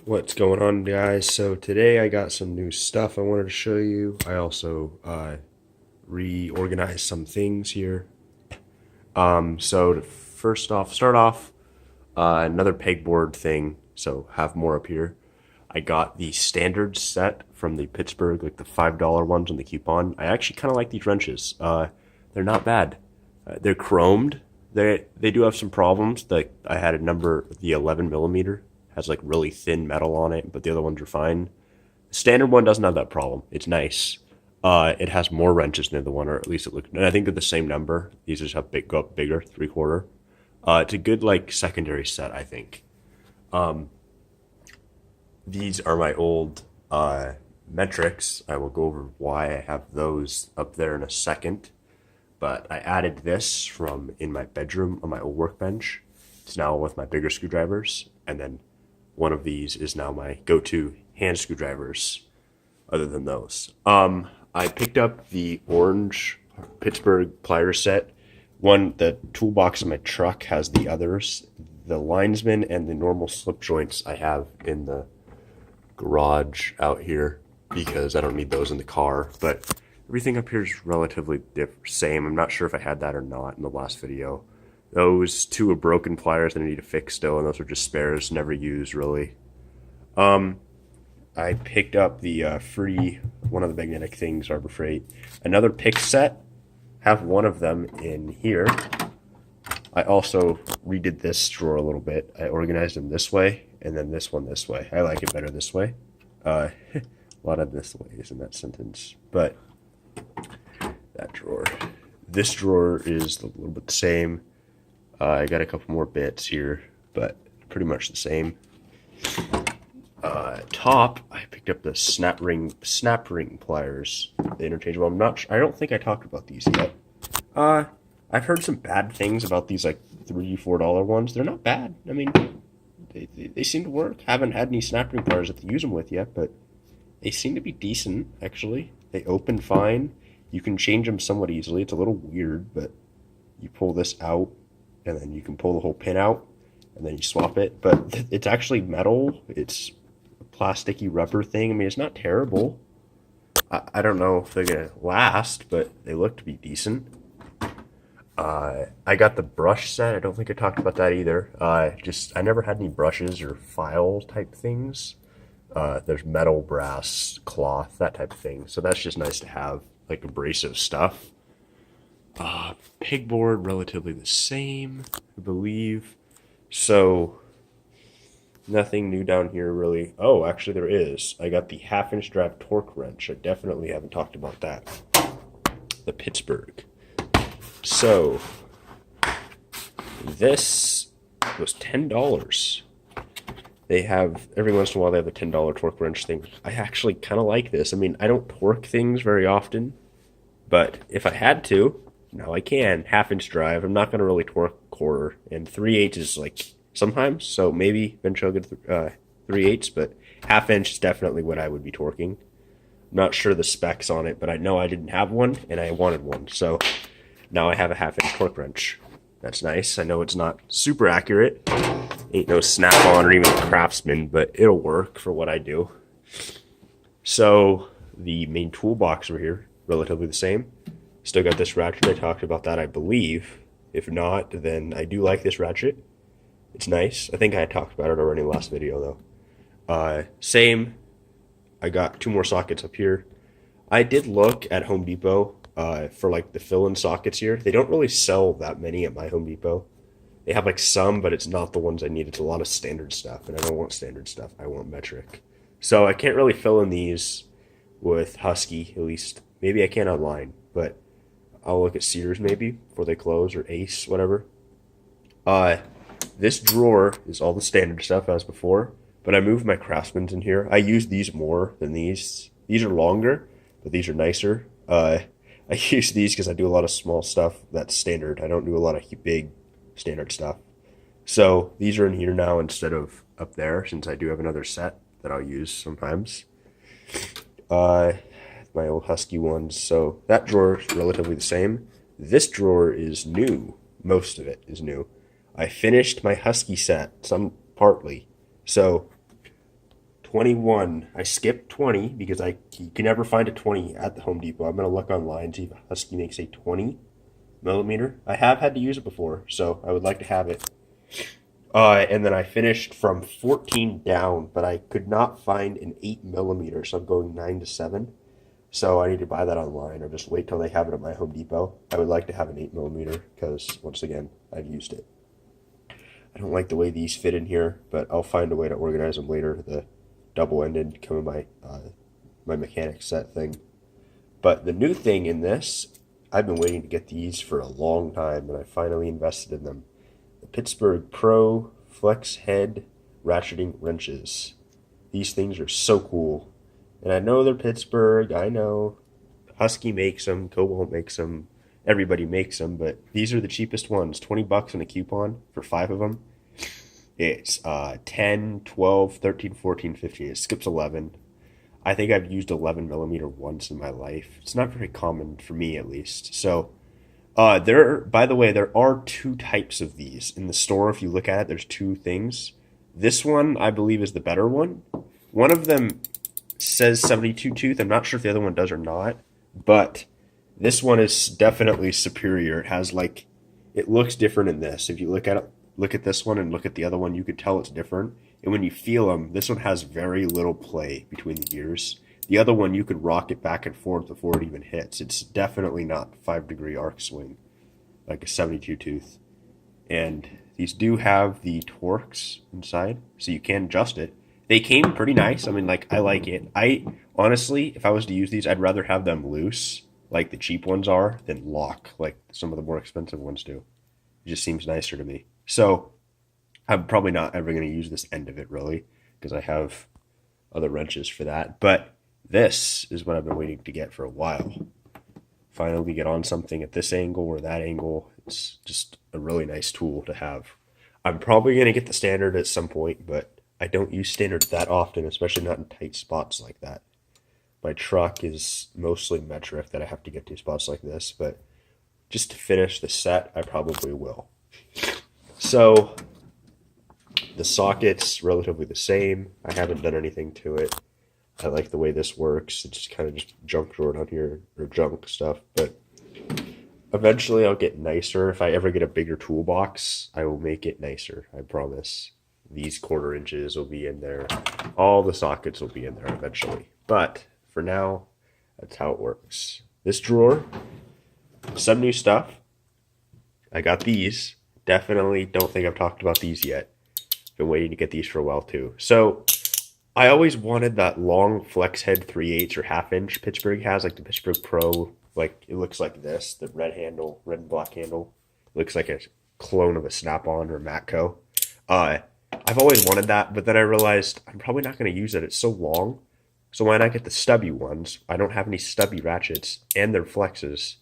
What's going on, guys? So today I got some new stuff I wanted to show you. I also reorganized some things here. So to first off, start off another pegboard thing. So have more up here. I got the standard set from the Pittsburgh, like the $5 ones on the coupon. I actually kind of like these wrenches. They're not bad. They're chromed. They do have some problems. Like I had a number, the 11 millimeter has like really thin metal on it, but the other ones are fine. The standard one doesn't have that problem. It's nice. It has more wrenches than the other one, or at least it looks. And I think they're the same number. These just have go up bigger, 3/4. It's a good like secondary set, I think. These are my old metrics. I will go over why I have those up there in a second. But I added this from in my bedroom on my old workbench. It's now with my bigger screwdrivers, and then one of these is now my go-to hand screwdrivers. Other than those, I picked up the orange Pittsburgh plier set. The toolbox in my truck has the others. The linesman and the normal slip joints I have in the garage out here because I don't need those in the car. But everything up here is relatively same. I'm not sure if I had that or not in the last video. Those two are broken pliers that I need to fix still, and those are just spares, never used really. I picked up the free, one of the magnetic things, Harbor Freight. Another pick set, have one of them in here. I also redid this drawer a little bit. I organized them this way, and then this one this way. I like it better this way. A lot of this ways in that sentence, but that drawer. This drawer is a little bit the same. I got a couple more bits here, but pretty much the same. Top, I picked up the snap ring pliers, the interchangeable. I don't think I talked about these yet. I've heard some bad things about these like $3-4 ones. They're not bad. I mean, they seem to work. Haven't had any snap ring pliers to use them with yet, but they seem to be decent actually. They open fine. You can change them somewhat easily. It's a little weird, but you pull this out, and then you can pull the whole pin out, and then you swap it. But it's actually metal. It's a plasticky rubber thing. I mean, it's not terrible. I don't know if they're gonna last, but they look to be decent. I got the brush set. I don't think I talked about that either. I never had any brushes or file type things. There's metal, brass, cloth, that type of thing. So that's just nice to have, like abrasive stuff. Pegboard, relatively the same, I believe. So nothing new down here really. Oh, actually there is. I got the 1/2 inch drive torque wrench. I definitely haven't talked about that. The Pittsburgh. So this was $10. They have, every once in a while, they have a $10 torque wrench thing. I actually kind of like this. I mean, I don't torque things very often, but if I had to, now I can. 1/2 inch drive. I'm not going to really torque 1/4, and 3/8 is like sometimes, so maybe eventually I'll get 3/8, but 1/2 inch is definitely what I would be torquing. I'm not sure the specs on it, but I know I didn't have one, and I wanted one, so now I have a 1/2 inch torque wrench. That's nice. I know it's not super accurate. Ain't no Snap-on or even Craftsman, but it'll work for what I do. So the main toolbox over here, relatively the same. Still got this ratchet. I talked about that, I believe. If not, then I do like this ratchet. It's nice. I think I had talked about it already in the last video, though. Same. I got 2 more sockets up here. I did look at Home Depot for like the fill-in sockets here. They don't really sell that many at my Home Depot. They have like some, but it's not the ones I need. It's a lot of standard stuff, and I don't want standard stuff. I want metric. So I can't really fill in these with Husky, at least. Maybe I can online, but I'll look at Sears maybe before they close, or Ace, whatever. This drawer is all the standard stuff as before, but I moved my Craftsmans in here. I use these more than these. These are longer, but these are nicer. I use these because I do a lot of small stuff that's standard. I don't do a lot of big standard stuff. So these are in here now instead of up there, since I do have another set that I'll use sometimes. My old Husky ones. So that drawer is relatively the same. This drawer is new. Most of it is new. I finished my Husky set, some partly. So 21. I skipped 20 because you can never find a 20 at the Home Depot. I'm going to look online, see if Husky makes a 20 millimeter. I have had to use it before, so I would like to have it. And then I finished from 14 down, but I could not find an 8 millimeter, so I'm going 9 to 7. So I need to buy that online or just wait till they have it at my Home Depot. I would like to have an 8 millimeter because, once again, I've used it. I don't like the way these fit in here, but I'll find a way to organize them later. The double-ended come in my mechanic set thing. But the new thing in this, I've been waiting to get these for a long time, and I finally invested in them. The Pittsburgh Pro Flex Head Ratcheting Wrenches. These things are so cool. And I know they're Pittsburgh, I know. Husky makes them, Cobalt makes them, everybody makes them, but these are the cheapest ones. $20 on a coupon for 5 of them. It's 10, 12, 13, 14, 15. It skips 11. I think I've used 11 millimeter once in my life. It's not very common for me, at least. So, by the way, there are 2 types of these. In the store, if you look at it, there's 2 things. This one, I believe, is the better one. One of them says 72 tooth. I'm not sure if the other one does or not, but this one is definitely superior. It has it looks different in this. If you look at this one and look at the other one, you could tell it's different. And when you feel them, this one has very little play between the gears. The other one, you could rock it back and forth before it even hits. It's definitely not 5-degree arc swing like a 72 tooth. And these do have the Torx inside, so you can adjust it. They came pretty nice. I mean, I like it. I honestly, if I was to use these, I'd rather have them loose, like the cheap ones are, than lock, like some of the more expensive ones do. It just seems nicer to me. So I'm probably not ever going to use this end of it, really, because I have other wrenches for that. But this is what I've been waiting to get for a while. Finally get on something at this angle or that angle. It's just a really nice tool to have. I'm probably going to get the standard at some point, but I don't use standards that often, especially not in tight spots like that. My truck is mostly metric that I have to get to spots like this, but just to finish the set, I probably will. So the socket's relatively the same. I haven't done anything to it. I like the way this works. It's kind of just junk drawer on here, or junk stuff, but eventually I'll get nicer. If I ever get a bigger toolbox, I will make it nicer, I promise. These 1/4 inches will be in there. All the sockets will be in there eventually. But for now, that's how it works. This drawer, some new stuff. I got these. Definitely don't think I've talked about these yet. Been waiting to get these for a while too. So I always wanted that long flex head 3/8 or 1/2 inch Pittsburgh has, like the Pittsburgh Pro. Like it looks like this, the red and black handle. It looks like a clone of a Snap-on or Matco. I've always wanted that, but then I realized I'm probably not going to use it. It's so long. So why not get the stubby ones? I don't have any stubby ratchets, and they're flexes.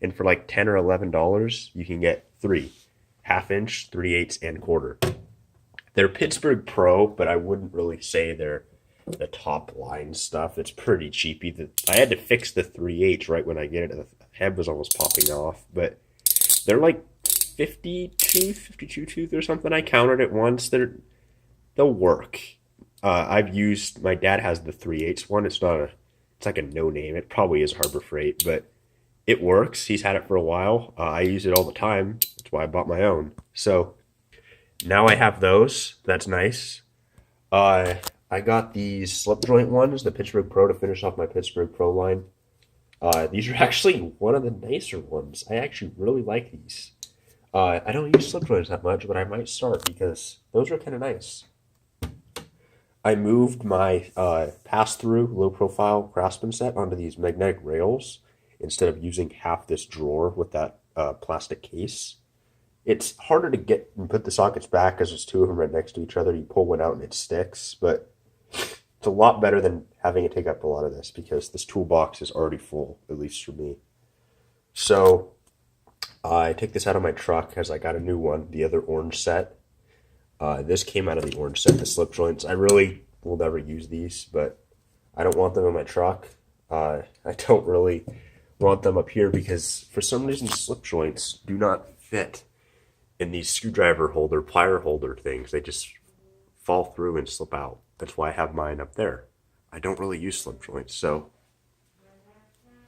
And for like $10 or $11, you can get 3. 1/2 inch, 3/8, and 1/4. They're Pittsburgh Pro, but I wouldn't really say they're the top line stuff. It's pretty cheapy. I had to fix the 3/8 right when I get it. The head was almost popping off, but they're like 52 tooth or something. I counted it once. They'll work. My dad has the 3/8 one. It's like a no name. It probably is Harbor Freight, but it works. He's had it for a while. I use it all the time. That's why I bought my own. So now I have those. That's nice. I got these slip joint ones, the Pittsburgh Pro, to finish off my Pittsburgh Pro line. These are actually one of the nicer ones. I actually really like these. I don't use slip joints that much, but I might start because those are kind of nice. I moved my pass-through low-profile Craftsman set onto these magnetic rails instead of using half this drawer with that plastic case. It's harder to get and put the sockets back because there's 2 of them right next to each other. You pull one out and it sticks, but it's a lot better than having it take up a lot of this because this toolbox is already full, at least for me. So I take this out of my truck as I got a new one, the other orange set. This came out of the orange set, the slip joints. I really will never use these, but I don't want them in my truck. I don't really want them up here because for some reason slip joints do not fit in these screwdriver holder, plier holder things. They just fall through and slip out. That's why I have mine up there. I don't really use slip joints, so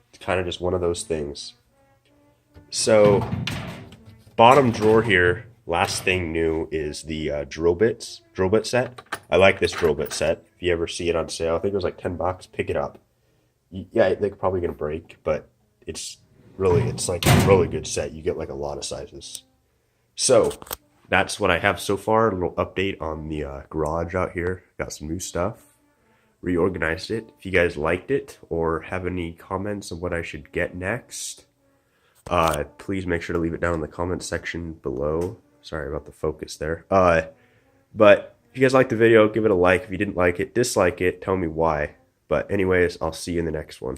it's kind of just one of those things. So, bottom drawer here, last thing new is the drill bit set. I like this drill bit set. If you ever see it on sale, I think it was like $10. Pick it up. Yeah, they're probably gonna break, but it's like a really good set. You get like a lot of sizes. So that's what I have so far. A little update on the garage out here. Got some new stuff. Reorganized it. If you guys liked it or have any comments on what I should get next, please make sure to leave it down in the comment section below. Sorry about the focus there. But if you guys liked the video, give it a like. If you didn't like it, dislike it. Tell me why. But anyways, I'll see you in the next one.